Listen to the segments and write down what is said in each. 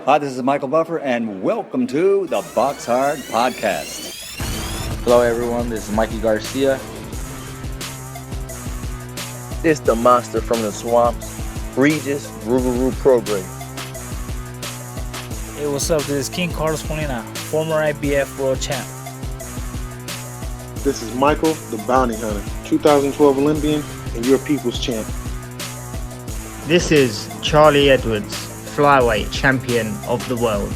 Hi, this is Michael Buffer, and welcome to the BoxHard Podcast. Hello, everyone. This is Mikey Garcia. It's the monster from the swamps, Regis Rougarou Prograis. Hey, what's up? This is King Carlos Molina, former IBF world champ. This is Michael, the Bounty Hunter, 2012 Olympian and your people's champ. This is Charlie Edwards, flyweight champion of the world.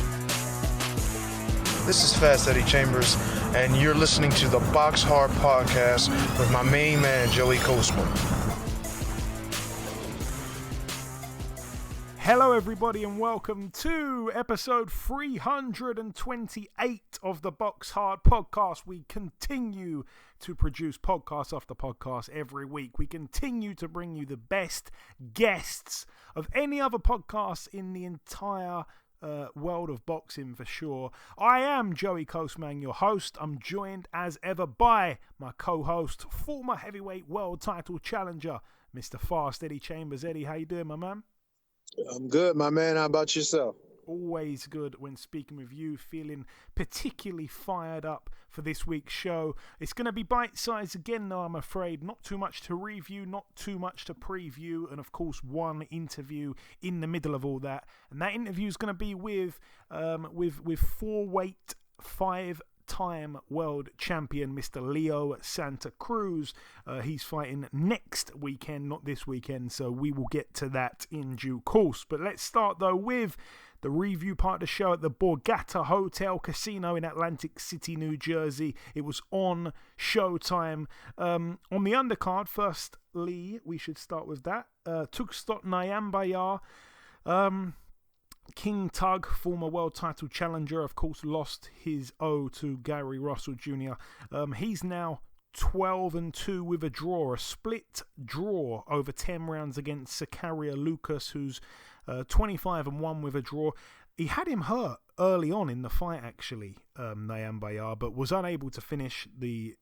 This is Fast Eddie Chambers, and you're listening to the BoxHard Podcast with my main man, Joey Coastman. Hello, everybody, and welcome to episode 328 of the BoxHard Podcast. We continue to produce podcast after podcast every week. We continue to bring you the best guests of any other podcast in the entire world of boxing, for sure. I am Joey Coastman, your host. I'm joined as ever by my co-host, former heavyweight world title challenger, Mr. Fast Eddie Chambers. Eddie, how you doing, my man? I'm good, my man. How about yourself? Always good when speaking with you, feeling particularly fired up for this week's show. It's going to be bite-sized again, though, I'm afraid. Not too much to review, not too much to preview, and of course one interview in the middle of all that. And that interview is going to be with four-weight, five-time world champion Mr. Leo Santa Cruz. He's fighting next weekend, not this weekend, so we will get to that in due course. But let's start, though, with the review part of the show at the Borgata Hotel Casino in Atlantic City, New Jersey. It was on Showtime. On the undercard, firstly, we should start with that. Tukstot Nyambayar. King Tug, former world title challenger, of course, lost his O to Gary Russell Jr. He's now 12-2 with a draw, a split draw over 10 rounds against Zakaria Lucas, who's 25-1 with a draw. He had him hurt early on in the fight, actually, Nyambayar, but was unable to finish the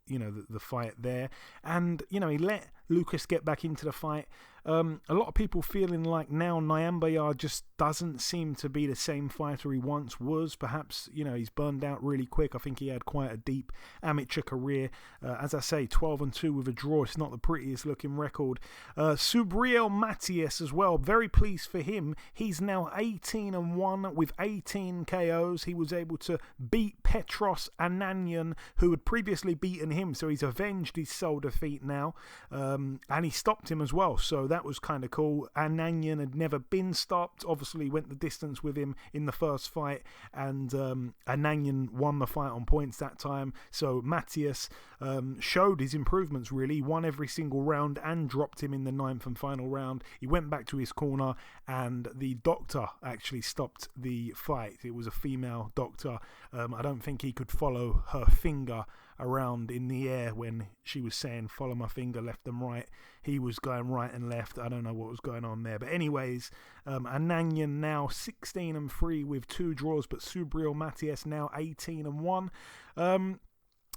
fight there. And he let Lucas get back into the fight. A lot of people feeling like now Nyambayar just doesn't seem to be the same fighter he once was. Perhaps, he's burned out really quick. I think he had quite a deep amateur career. As I say, 12-2 with a draw. It's not the prettiest looking record. Subriel Matias as well. Very pleased for him. He's now 18-1 with 18 KOs. He was able to beat Petros Ananyan, who had previously beaten him. So he's avenged his sole defeat now. And he stopped him as well. So that was kind of cool. Ananyan had never been stopped. Obviously went the distance with him in the first fight, and Ananyan won the fight on points that time. So Matias showed his improvements, really. Won every single round and dropped him in the 9th and final round. He went back to his corner, and the doctor actually stopped the fight. It was a female doctor. I don't think he could follow her finger around in the air when she was saying follow my finger left and right. He was going right and left. I don't know what was going on there, but anyways, Ananyan now 16-3 with 2 draws, but Subriel Matias now 18-1.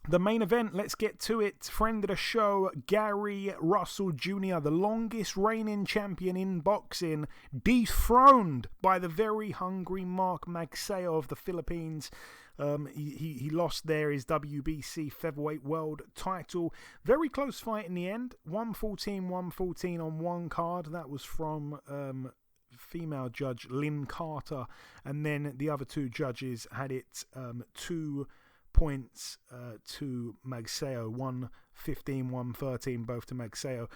The main event, let's get to it. Friend of the show, Gary Russell Jr., the longest reigning champion in boxing, dethroned by the very hungry Mark Magsayo of the Philippines. He lost there his WBC featherweight world title. Very close fight in the end. 114 on one card. That was from female judge Lynn Carter. And then the other two judges had it 2 points to Magsayo. 115, 113, both to Magsayo.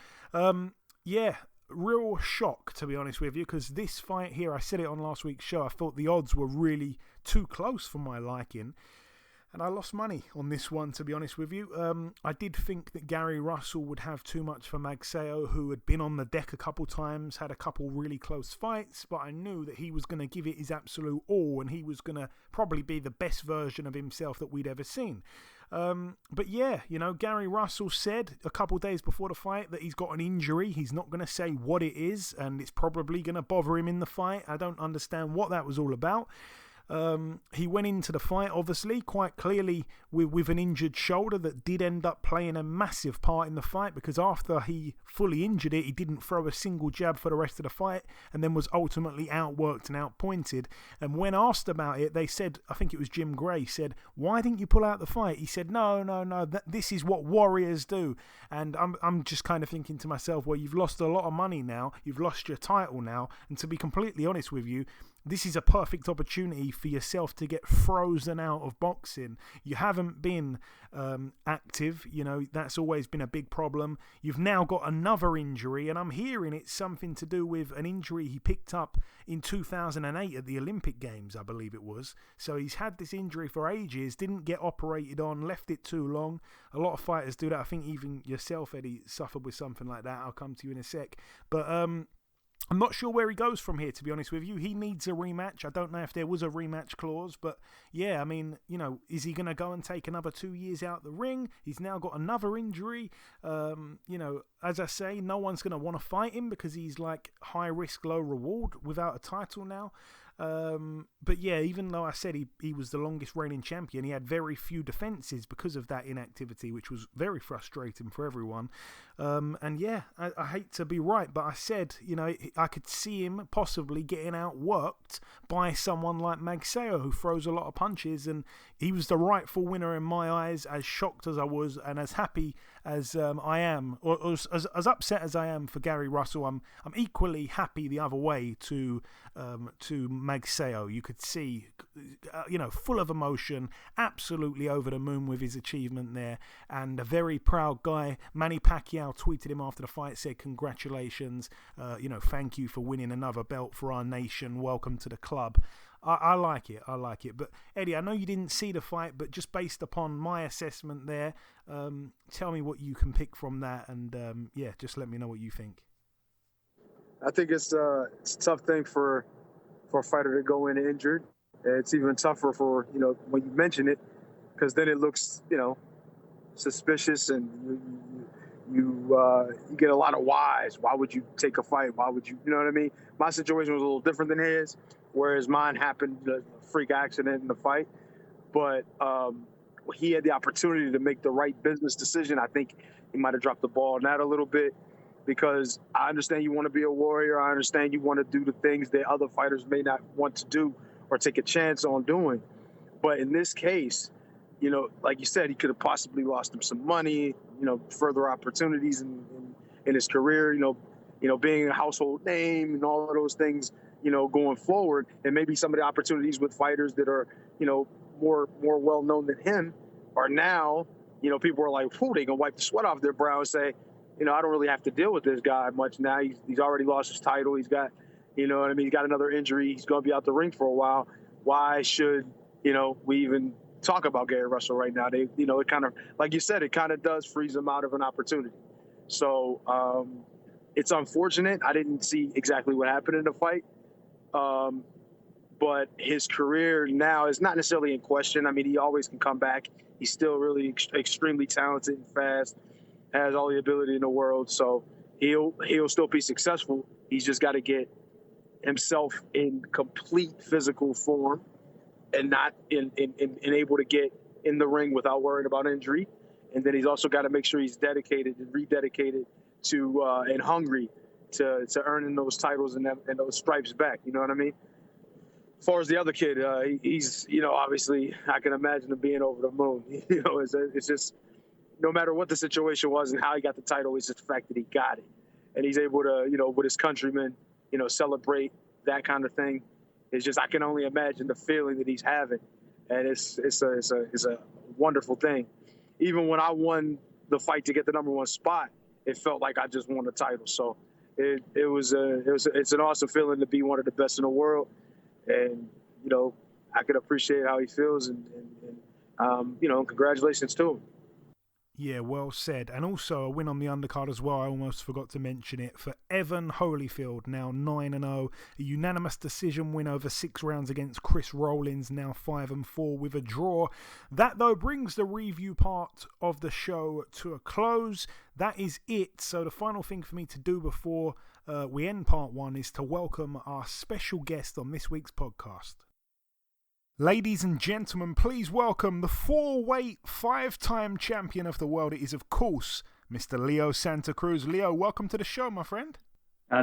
Real shock, to be honest with you, because this fight here, I said it on last week's show, I thought the odds were really too close for my liking, and I lost money on this one, to be honest with you. I did think that Gary Russell would have too much for Magsayo, who had been on the deck a couple times, had a couple really close fights, but I knew that he was going to give it his absolute all, and he was going to probably be the best version of himself that we'd ever seen. But yeah, Gary Russell said a couple days before the fight that he's got an injury. He's not going to say what it is, and it's probably going to bother him in the fight. I don't understand what that was all about. He went into the fight, obviously, quite clearly with an injured shoulder that did end up playing a massive part in the fight, because after he fully injured it, he didn't throw a single jab for the rest of the fight and then was ultimately outworked and outpointed. And when asked about it, they said, I think it was Jim Gray, said, "Why didn't you pull out the fight?" He said, no, this is what warriors do. And I'm just kind of thinking to myself, well, you've lost a lot of money now, you've lost your title now, and to be completely honest with you, this is a perfect opportunity for yourself to get frozen out of boxing. You haven't been active, that's always been a big problem. You've now got another injury, and I'm hearing it's something to do with an injury he picked up in 2008 at the Olympic Games, I believe it was. So he's had this injury for ages, didn't get operated on, left it too long. A lot of fighters do that. I think even yourself, Eddie, suffered with something like that. I'll come to you in a sec. But I'm not sure where he goes from here, to be honest with you. He needs a rematch. I don't know if there was a rematch clause, but yeah, I mean, is he going to go and take another 2 years out the ring? He's now got another injury. As I say, no one's going to want to fight him because he's like high risk, low reward without a title now. But yeah, even though I said he was the longest reigning champion, he had very few defenses because of that inactivity, which was very frustrating for everyone. And yeah, I hate to be right, but I said, I could see him possibly getting outworked by someone like Magsayo, who throws a lot of punches, and he was the rightful winner in my eyes, as shocked as I was and as happy as I am, or as upset as I am for Gary Russell. I'm equally happy the other way to Magsayo. You could see, full of emotion, absolutely over the moon with his achievement there, and a very proud guy. Manny Pacquiao tweeted him after the fight, said, "Congratulations, thank you for winning another belt for our nation. Welcome to the club." I like it. But Eddie, I know you didn't see the fight, but just based upon my assessment there, tell me what you can pick from that, and just let me know what you think. I think it's a tough thing for a fighter to go in injured. It's even tougher for, when you mention it, because then it looks, suspicious, and you get a lot of whys. Why would you take a fight? Why would you, you know what I mean? My situation was a little different than his, whereas mine happened, a freak accident in the fight. But he had the opportunity to make the right business decision. I think he might have dropped the ball on that a little bit, because I understand you want to be a warrior. I understand you want to do the things that other fighters may not want to do or take a chance on doing. But in this case, like you said, he could have possibly lost him some money, further opportunities in his career, being a household name and all of those things, going forward. And maybe some of the opportunities with fighters that are, more well-known than him are now, people are like, whew, they going to wipe the sweat off their brow and say, I don't really have to deal with this guy much now. He's already lost his title. He's got, he's got another injury. He's going to be out the ring for a while. Why should, we even talk about Gary Russell right now? It kind of, like you said, it kind of does freeze him out of an opportunity. So it's unfortunate. I didn't see exactly what happened in the fight. But his career now is not necessarily in question. I mean, he always can come back. He's still really extremely talented and fast, has all the ability in the world. So he'll still be successful. He's just got to get himself in complete physical form and not in able to get in the ring without worrying about injury. And then he's also got to make sure he's dedicated and rededicated to and hungry to earning those titles and those stripes back. You know what I mean? As far as the other kid, he's, obviously I can imagine him being over the moon. It's just, no matter what the situation was and how he got the title, it's just the fact that he got it. And he's able to, with his countrymen, celebrate that kind of thing. It's just, I can only imagine the feeling that he's having. And it's a wonderful thing. Even when I won the fight to get the number one spot, it felt like I just won the title. So it's an awesome feeling to be one of the best in the world. And, I can appreciate how he feels and congratulations to him. Yeah, well said. And also a win on the undercard as well. I almost forgot to mention it, for Evan Holyfield, now 9-0. A unanimous decision win over 6 rounds against Chris Rollins, now 5-4 with a draw. That, though, brings the review part of the show to a close. That is it. So the final thing for me to do before we end part 1 is to welcome our special guest on this week's podcast. Ladies and gentlemen, please welcome the 4-weight, 5-time champion of the world. It is, of course, Mr. Leo Santa Cruz. Leo, welcome to the show, my friend.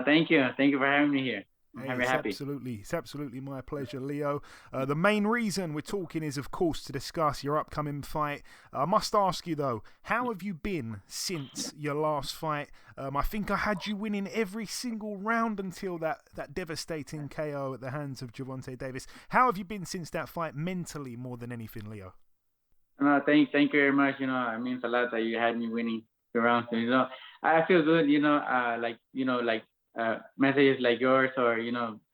Thank you. Thank you for having me here. I'm Hey, very happy. it's absolutely my pleasure, Leo. The main reason we're talking is, of course, to discuss your upcoming fight. I must ask you, though, how have you been since your last fight? I think I had you winning every single round until that devastating KO at the hands of Gervonta Davis. How have you been since that fight, mentally more than anything, Leo? Thank you very much. It means a lot that you had me winning the rounds. I feel good. Messages like yours or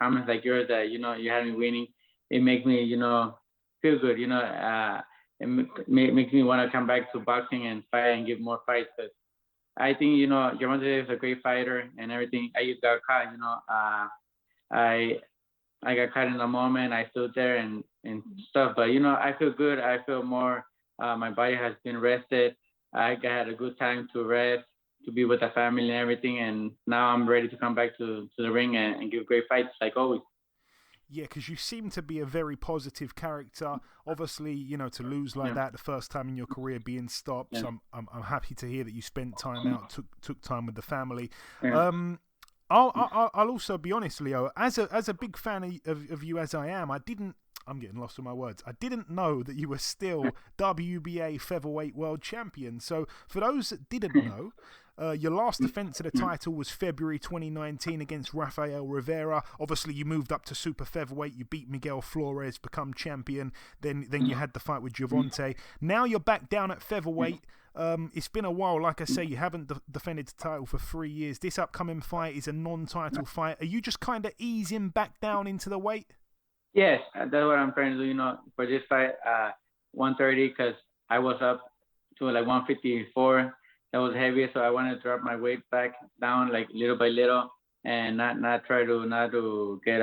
comments like yours that you had me winning. It makes me feel good. It makes me want to come back to boxing and fight and give more fights. Cause I think Gervonta Davis is a great fighter and everything. I just got caught. I got caught in the moment. I stood there and stuff. But I feel good. I feel more. My body has been rested. I had a good time to rest, to be with the family and everything, and now I'm ready to come back to the ring and give great fights like always. Yeah, because you seem to be a very positive character. Obviously, to lose like that the first time in your career being stopped. Yeah. So I'm happy to hear that you spent time out, took time with the family. Yeah. I'll also be honest, Leo. As a big fan of you as I am, I'm getting lost in my words. I didn't know that you were still WBA featherweight world champion. So for those that didn't know, your last defense of the title was February 2019 against Rafael Rivera. Obviously, you moved up to super featherweight. You beat Miguel Flores, become champion. Then you had the fight with Gervonta. Now you're back down at featherweight. It's been a while. Like I say, you haven't defended the title for 3 years. This upcoming fight is a non-title fight. Are you just kind of easing back down into the weight? Yes, that's what I'm trying to do, for this fight, 130, because I was up to like 154. That was heavy, so I wanted to drop my weight back down like little by little and not try to get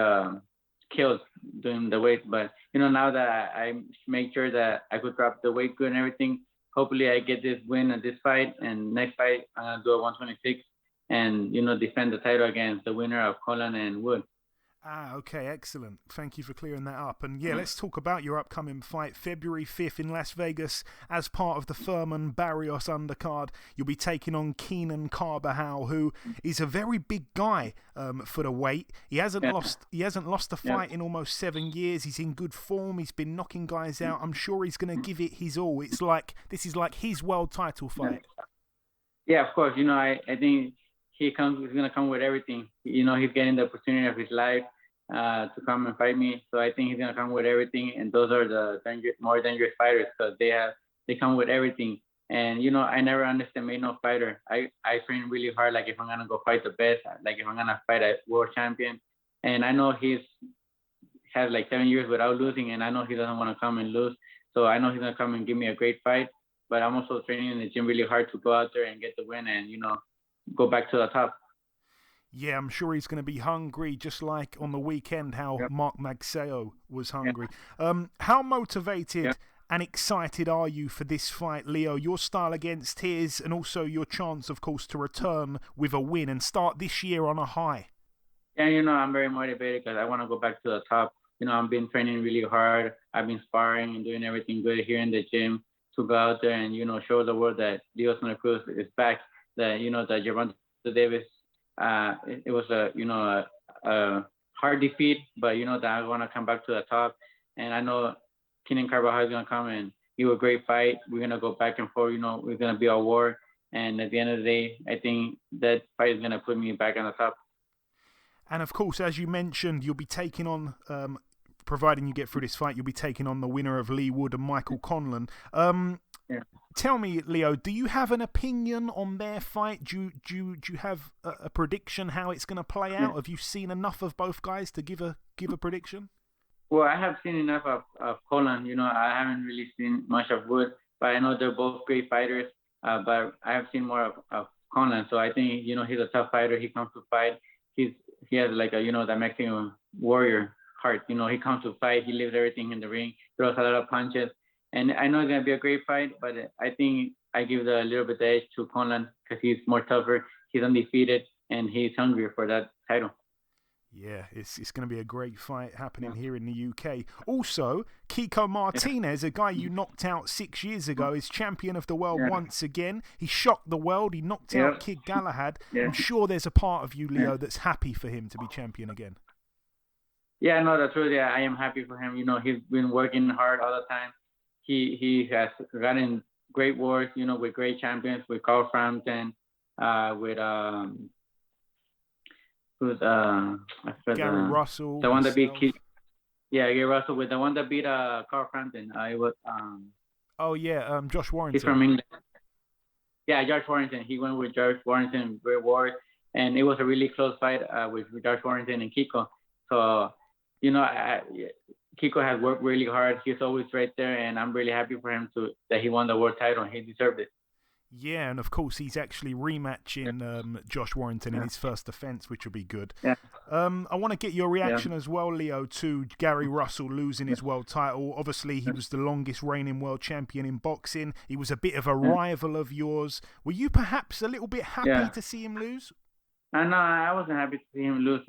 killed doing the weight. But, now that I make sure that I could drop the weight good and everything, hopefully I get this win at this fight, and next fight I'm going to do a 126 and, defend the title against the winner of Conlan and Wood. Okay, excellent. Thank you for clearing that up. And yeah, let's talk about your upcoming fight, February 5th in Las Vegas, as part of the Thurman Barrios undercard. You'll be taking on Keenan Carbajal, who is a very big guy for the weight. He hasn't lost a fight in almost 7 years. He's in good form. He's been knocking guys out. I'm sure he's going to give it his all. This is like his world title fight. Yeah, of course. I think he's going to come with everything. He's getting the opportunity of his life to come and fight me. So I think he's going to come with everything. And those are the more dangerous fighters because they come with everything. And, I never underestimate no fighter. I train really hard, like if I'm going to go fight the best, like if I'm going to fight a world champion. And I know has like 7 years without losing, and I know he doesn't want to come and lose. So I know he's going to come and give me a great fight. But I'm also training in the gym really hard to go out there and get the win and, go back to the top. Yeah, I'm sure he's going to be hungry, just like on the weekend how Mark Magsayo was hungry. How motivated and excited are you for this fight, Leo? Your style against his, and also your chance, of course, to return with a win and start this year on a high. Yeah, I'm very motivated because I want to go back to the top. I've been training really hard. I've been sparring and doing everything good here in the gym to go out there and, show the world that Leo Santa Cruz is back. That that Gervonta Davis, it was a hard defeat, but that I want to come back to the top, and I know Keenan Carbajal is gonna come and give a great fight. We're gonna go back and forth. We're gonna be a war, and at the end of the day, I think that fight is gonna put me back on the top. And of course, as you mentioned, you'll be taking on, providing you get through this fight, you'll be taking on the winner of Leigh Wood and Michael Conlan. Tell me, Leo, do you have an opinion on their fight? Do you have a prediction how it's going to play out? Have you seen enough of both guys to give a prediction? Well, I have seen enough of Conlan. I haven't really seen much of Wood, but I know they're both great fighters. But I have seen more of Conlan, so I think he's a tough fighter. He comes to fight. He has like the Mexican warrior heart. He comes to fight. He leaves everything in the ring. Throws a lot of punches. And I know it's going to be a great fight, but I think I give a little bit the edge to Conlan because he's more tougher, he's undefeated, and he's hungry for that title. Yeah, it's going to be a great fight happening here in the UK. Also, Kiko Martinez, a guy you knocked out 6 years ago, is champion of the world once again. He shocked the world. He knocked out Kid Galahad. I'm sure there's a part of you, Leo, that's happy for him to be champion again. Yeah, no, that's true. Yeah, I am happy for him. He's been working hard all the time. He has gotten great wars, with great champions, with Carl Frampton, with Gary Russell. The one that beat Gary Russell, with the one that beat Carl Frampton. It was Josh Warrington. He's from England. Yeah, Josh Warrington. He went with Josh Warrington, great war, and it was a really close fight with Josh Warrington and Kiko. So, Kiko has worked really hard. He's always right there, and I'm really happy for him that he won the world title. He deserved it. Yeah, and of course he's actually rematching Josh Warrington in his first defense, which will be good. Yeah. I want to get your reaction as well, Leo, to Gary Russell losing his world title. Obviously, he was the longest reigning world champion in boxing. He was a bit of a rival of yours. Were you perhaps a little bit happy to see him lose? No, I wasn't happy to see him lose.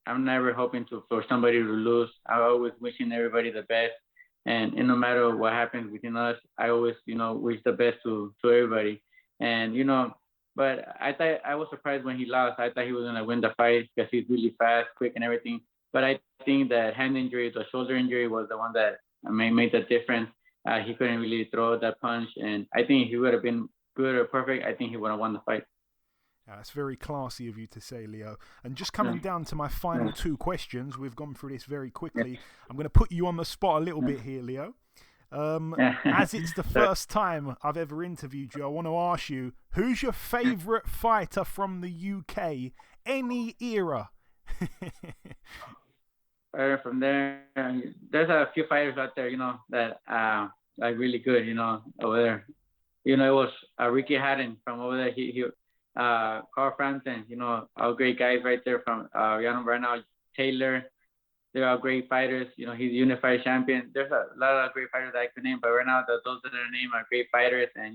I'm never hoping for somebody to lose. I'm always wishing everybody the best. And no matter what happens within us, I always, wish the best to everybody. And, but I was surprised when he lost. I thought he was going to win the fight because he's really fast, quick, and everything. But I think that hand injury, the shoulder injury, was the one that made the difference. He couldn't really throw that punch. And I think if he would have been good or perfect, I think he would have won the fight. That's very classy of you to say, Leo. And just coming down to my final two questions, we've gone through this very quickly. I'm going to put you on the spot a little bit here, Leo. As it's the first time I've ever interviewed you, I want to ask you, who's your favourite fighter from the UK, any era? From there, there's a few fighters out there, that are really good, over there. It was Ricky Hatton from over there. He Carl Frampton, all great guys right there from right now. Taylor, they're all great fighters. He's unified champion. There's a lot of great fighters that I could name, but right now those that are named are great fighters, and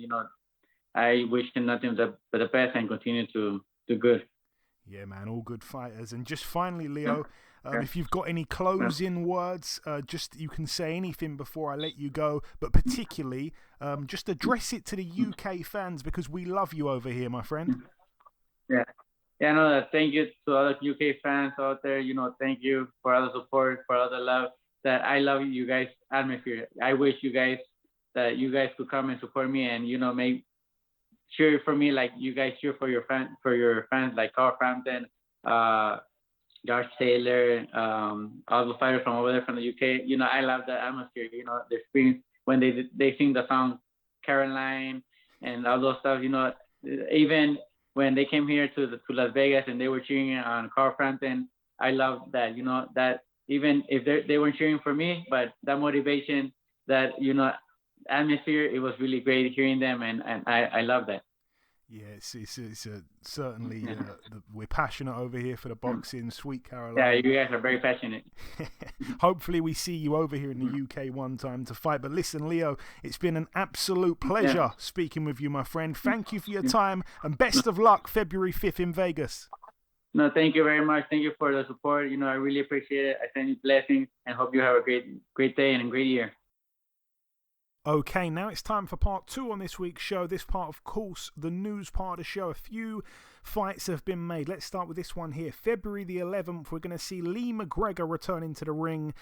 I wish them nothing but the best and continue to do good. Yeah, man, all good fighters. And just finally, Leo, if you've got any closing words, you can say anything before I let you go, but particularly just address it to the UK fans because we love you over here, my friend. Yeah, no, thank you to all the UK fans out there. Thank you for all the support, for all the love. That I love you guys' atmosphere. I wish you guys could come and support me and make cheer for me like you guys cheer for your fans like Carl Frampton, Josh Taylor, all the fighters from over there from the UK. I love that atmosphere. The screams when they sing the song Caroline and all those stuff. Even when they came here to Las Vegas and they were cheering on Carl Frampton, I love that. That even if they weren't cheering for me, but that motivation, that atmosphere, it was really great hearing them, and I love that. Yeah, it's certainly we're passionate over here for the boxing, Sweet Caroline. Yeah, you guys are very passionate. Hopefully we see you over here in the UK one time to fight. But listen, Leo, it's been an absolute pleasure speaking with you, my friend. Thank you for your time, and best of luck February 5th in Vegas. No, thank you very much. Thank you for the support. I really appreciate it. I send you blessings and hope you have a great day and a great year. Okay, now it's time for part 2 on this week's show. This part, of course, the news part of the show. A few fights have been made. Let's start with this one here. February the 11th, we're going to see Lee McGregor returning to the ring.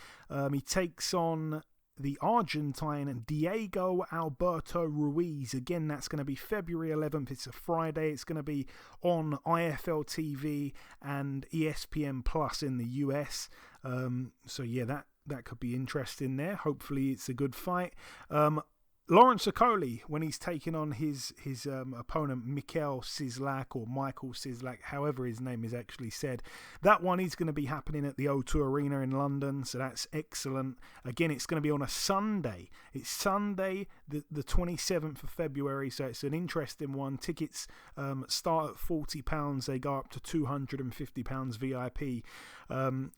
He takes on the Argentine Diego Alberto Ruiz. Again, that's going to be February 11th. It's a Friday. It's going to be on IFL TV and ESPN Plus in the US. So yeah, that could be interesting there. Hopefully it's a good fight. Lawrence Okoli, when he's taking on his opponent Michael Sislak, however his name is actually said. That one is going to be happening at the O2 Arena in London, so that's excellent. Again, it's going to be on a Sunday. It's Sunday, the 27th of February, so it's an interesting one. Tickets start at £40. They go up to £250 VIP.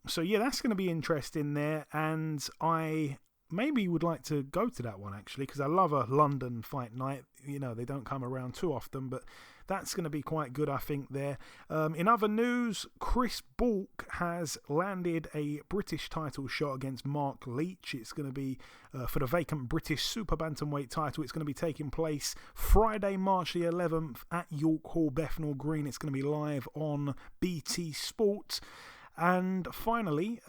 So yeah, that's going to be interesting there, and I maybe would like to go to that one actually, because I love a London fight night. They don't come around too often, but that's going to be quite good, I think, there. In other news, Chris Bourke has landed a British title shot against Mark Leach. It's going to be for the vacant British Super Bantamweight title. It's going to be taking place Friday, March the 11th at York Hall, Bethnal Green. It's going to be live on BT Sport. And finally,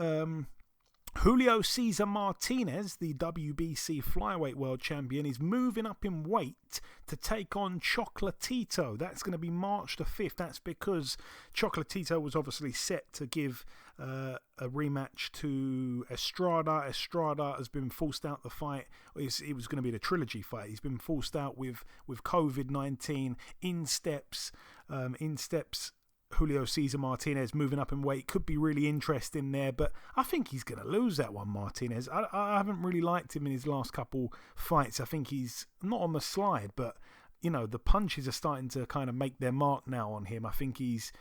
Julio Cesar Martinez, the WBC flyweight world champion, is moving up in weight to take on Chocolatito. That's going to be March the 5th. That's because Chocolatito was obviously set to give a rematch to Estrada. Estrada has been forced out the fight. It was going to be the trilogy fight. He's been forced out with COVID-19. In steps Julio Cesar Martinez moving up in weight. Could be really interesting there, but I think he's going to lose that one, Martinez. I haven't really liked him in his last couple fights. I think he's not on the slide, but the punches are starting to kind of make their mark now on him. I think he's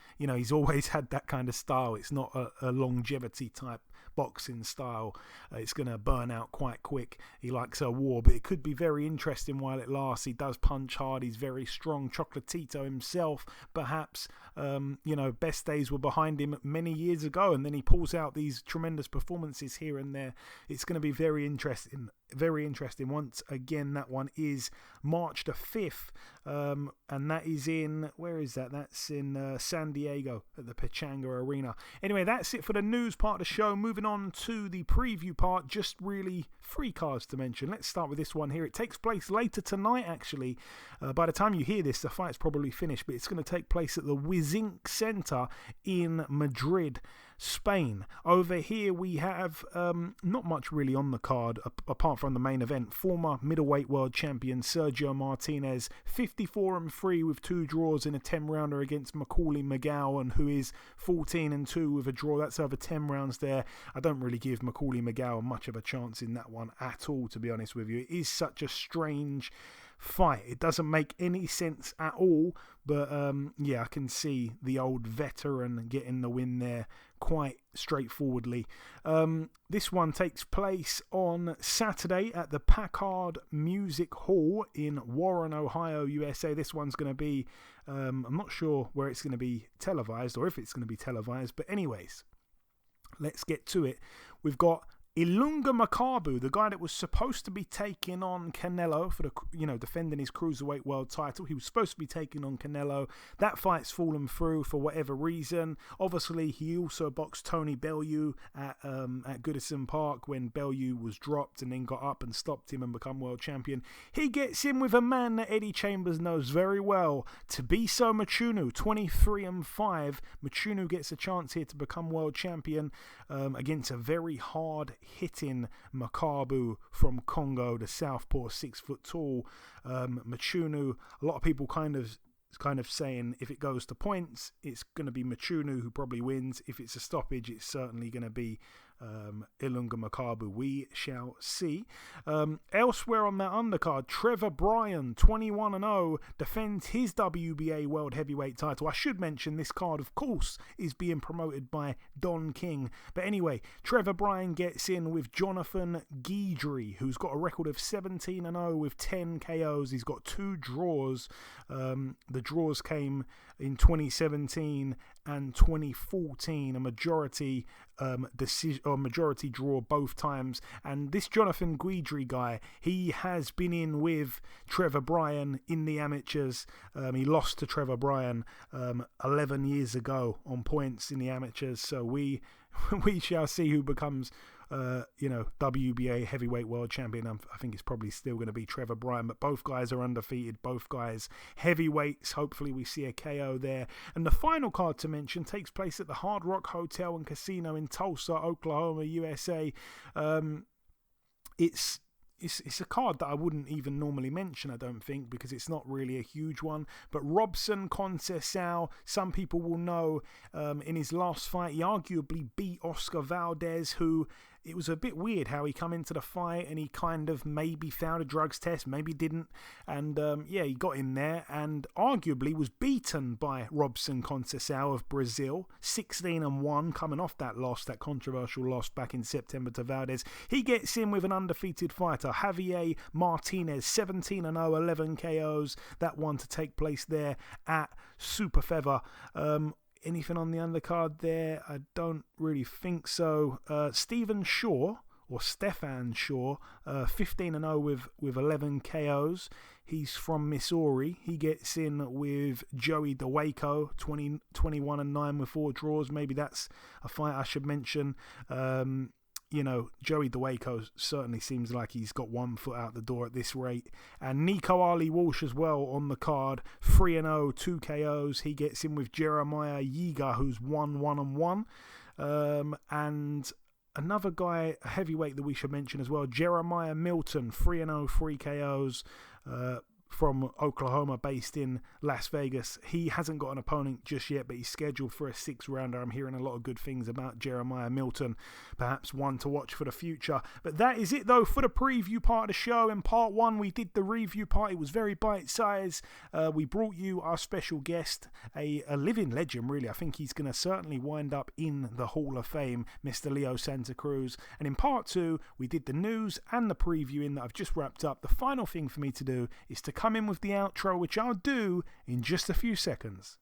always had that kind of style. It's not a longevity type boxing style. It's going to burn out quite quick. He likes a war, but it could be very interesting while it lasts. He does punch hard. He's very strong. Chocolatito himself, perhaps, best days were behind him many years ago, and then he pulls out these tremendous performances here and there. It's going to be very interesting. Very interesting. Once again, that one is March the 5th, and that is in, where is that? That's in San Diego at the Pechanga Arena. Anyway, that's it for the news part of the show. Moving on to the preview part, just really 3 cards to mention. Let's start with this one here. It takes place later tonight, actually. By the time you hear this, the fight's probably finished, but it's going to take place at the Wizink Center in Madrid, Spain. Over here we have not much really on the card apart from the main event. Former middleweight world champion Sergio Martinez, 54-3 with 2 draws in a 10-rounder against Macaulay McGowan, who is 14-2 with a draw. That's over 10 rounds there. I don't really give Macaulay McGowan much of a chance in that one at all, to be honest with you. It is such a strange fight. It doesn't make any sense at all, but I can see the old veteran getting the win there quite straightforwardly. This one takes place on Saturday at the Packard Music Hall in Warren, Ohio, USA. This one's going to be, I'm not sure where it's going to be televised or if it's going to be televised, but anyways, let's get to it. We've got Ilunga Makabu, the guy that was supposed to be taking on Canelo for the, defending his cruiserweight world title. He was supposed to be taking on Canelo. That fight's fallen through for whatever reason. Obviously, he also boxed Tony Bellew at Goodison Park when Bellew was dropped and then got up and stopped him and become world champion. He gets in with a man that Eddie Chambers knows very well, Tabiso Machunu, 23-5. Machunu gets a chance here to become world champion against a very hard-hitting Makabu from Congo, the southpaw, 6 foot tall. Machunu, a lot of people kind of saying if it goes to points, it's going to be Machunu who probably wins. If it's a stoppage, it's certainly going to be Ilunga Makabu. We shall see. Elsewhere on that undercard, Trevor Bryan, 21-0, defends his WBA World Heavyweight title. I should mention this card, of course, is being promoted by Don King. But anyway, Trevor Bryan gets in with Jonathan Guidry, who's got a record of 17-0 with 10 KOs. He's got 2 draws. The draws came in 2017 and 2014, a majority decision or majority draw both times. And this Jonathan Guidry guy, he has been in with Trevor Bryan in the amateurs. He lost to Trevor Bryan 11 years ago on points in the amateurs. So we shall see who becomes WBA heavyweight world champion. I think it's probably still going to be Trevor Bryan, but both guys are undefeated, both guys heavyweights. Hopefully we see a KO there. And the final card to mention takes place at the Hard Rock Hotel and Casino in Tulsa, Oklahoma, USA. It's a card that I wouldn't even normally mention, I don't think, because it's not really a huge one. But Robson Conceição, some people will know, in his last fight, he arguably beat Oscar Valdez, who it was a bit weird how he come into the fight and he kind of maybe failed a drugs test, maybe didn't. And he got in there and arguably was beaten by Robson Conceição of Brazil, 16-1, coming off that loss, that controversial loss back in September to Valdez. He gets in with an undefeated fighter, Javier Martinez, 17-0, 11 KOs. That one to take place there at Super Feather. Anything on the undercard there? I don't really think so. Stefan Shaw, 15-0 with 11 KOs. He's from Missouri. He gets in with Joey DeWaco, 21-9 with 4 draws. Maybe that's a fight I should mention. Joey DeWaco certainly seems like he's got one foot out the door at this rate. And Nico Ali Walsh as well on the card, 3-0, 2 KOs. He gets in with Jeremiah Yiga, who's 1-1-1. And another guy, a heavyweight that we should mention as well, Jeremiah Milton, 3-0, 3 KOs. From Oklahoma, based in Las Vegas. He hasn't got an opponent just yet, but he's scheduled for a 6-rounder. I'm hearing a lot of good things about Jeremiah Milton, perhaps one to watch for the future. But that is it, though, for the preview part of the show. In part 1, we did the review part. It was very bite-sized. We brought you our special guest, a living legend, really. I think he's going to certainly wind up in the Hall of Fame, Mr. Leo Santa Cruz. And in part 2, we did the news and the previewing that I've just wrapped up. The final thing for me to do is to come in with the outro, which I'll do in just a few seconds.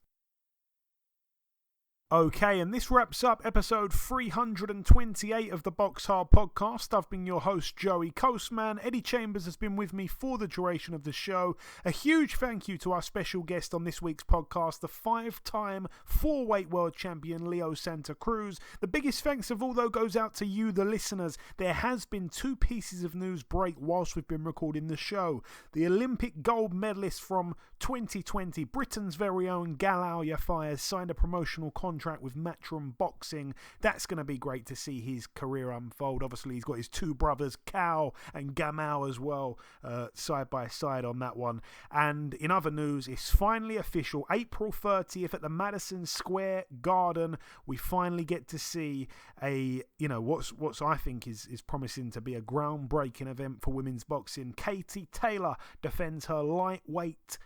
Okay, and this wraps up episode 328 of the BoxHard Podcast. I've been your host, Joey Coastman. Eddie Chambers has been with me for the duration of the show. A huge thank you to our special guest on this week's podcast, the 5-time 4-weight world champion, Leo Santa Cruz. The biggest thanks of all, though, goes out to you, the listeners. There has been 2 pieces of news break whilst we've been recording the show. The Olympic gold medalist from 2020, Britain's very own Galal Yafai, signed a promotional contract with Matchroom Boxing. That's going to be great to see his career unfold. Obviously, he's got his 2 brothers, Cal and Gamal, as well, side by side on that one. And in other news, it's finally official. April 30th at the Madison Square Garden, we finally get to see what's I think is promising to be a groundbreaking event for women's boxing. Katie Taylor defends her lightweight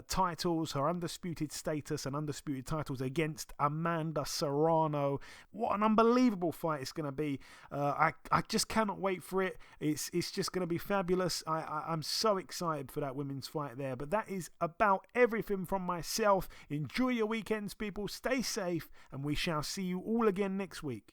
titles, her undisputed status and undisputed titles against Amanda Serrano. What an unbelievable fight it's going to be. I just cannot wait for it. It's just going to be fabulous. I'm so excited for that women's fight there. But that is about everything from myself. Enjoy your weekends, people. Stay safe, and we shall see you all again next week.